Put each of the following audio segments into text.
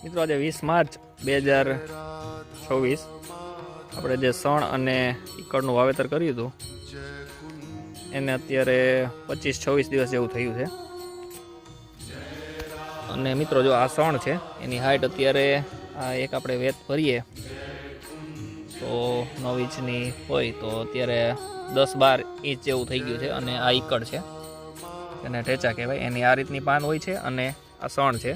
મિત્રો આજે 20 માર્ચ 2024 આપણે જે સણ અને ઈકળનું વાવેતર કર્યું હતું એને અત્યારે 25-26 દિવસ જેવું થયું છે. અને મિત્રો જો આ સણ છે એની હાઈટ અત્યારે આ એક આપણે વેત ભરીએ તો 9 ઇંચની હોય તો અત્યારે 10-12 ઇંચ જેવું થઈ ગયું છે. અને આ ઈકળ છે એને ટેચા કહેવાય. એની આ રીતની પાન હોય છે અને આ સણ છે.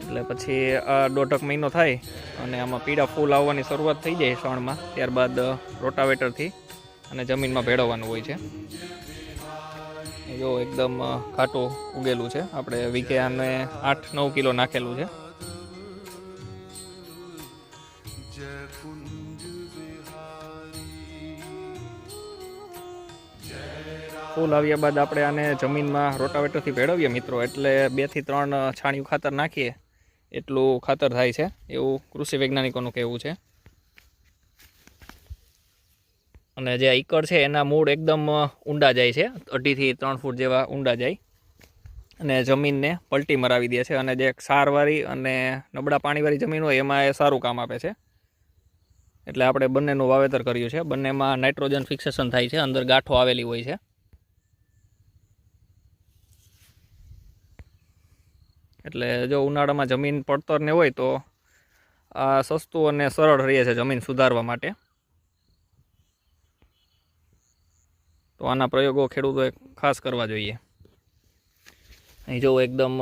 એટલે પછી આ 1.5 મહિનો થાય અને આમાં પીળા ફૂલ આવવાની શરૂઆત થઈ જાય સણમાં. ત્યારબાદ રોટાવેટરથી અને જમીનમાં ભેળવવાનું હોય છે. જો એકદમ ખાટું ઉગેલું છે. આપણે વીઘે આને 8-9 કિલો નાખેલું છે. ફૂલ આવ્યા બાદ આપણે આને જમીનમાં રોટાવેટરથી ભેળવીએ મિત્રો, એટલે 2 થી 3 છાણિયું ખાતર નાખીએ એટલું ખાતર થાય છે, એવું કૃષિ વૈજ્ઞાનિકોનું કહેવું છે. અને જે ઈકળ છે એના મૂળ એકદમ ઊંડા જાય છે, 2.5 થી 3 ફૂટ જેવા ઊંડા જાય અને જમીનને પલટી મરાવી દે છે. અને જે ક્ષારવાળી અને નબળા પાણીવાળી જમીન હોય એમાં એ સારું કામ આપે છે. એટલે આપણે બંનેનું વાવેતર કર્યું છે. બંનેમાં નાઇટ્રોજન ફિક્સેશન થાય છે, અંદર ગાંઠો આવેલી હોય છે. એટલે જો ઉનાળામાં જમીન પડતર ને હોય તો આ સસ્તું અને સરળ રહે છે જમીન સુધારવા માટે. તો આના પ્રયોગો ખેડૂતોએ ખાસ કરવા જોઈએ. અહીં જો એકદમ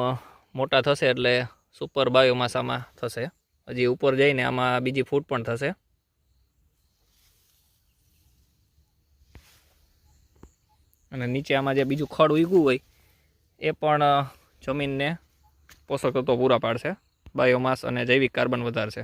મોટા થશે એટલે સુપર બાયોમાસામાં થશે. હજી ઉપર જઈને આમાં બીજી ફૂટ પણ થશે. અને નીચે આમાં જે બીજું ખડ ઉગ્યું હોય એ પણ જમીનને પોષક તત્વો પૂરા પાડશે, બાયોમાસ અને જૈવિક કાર્બન વધારશે.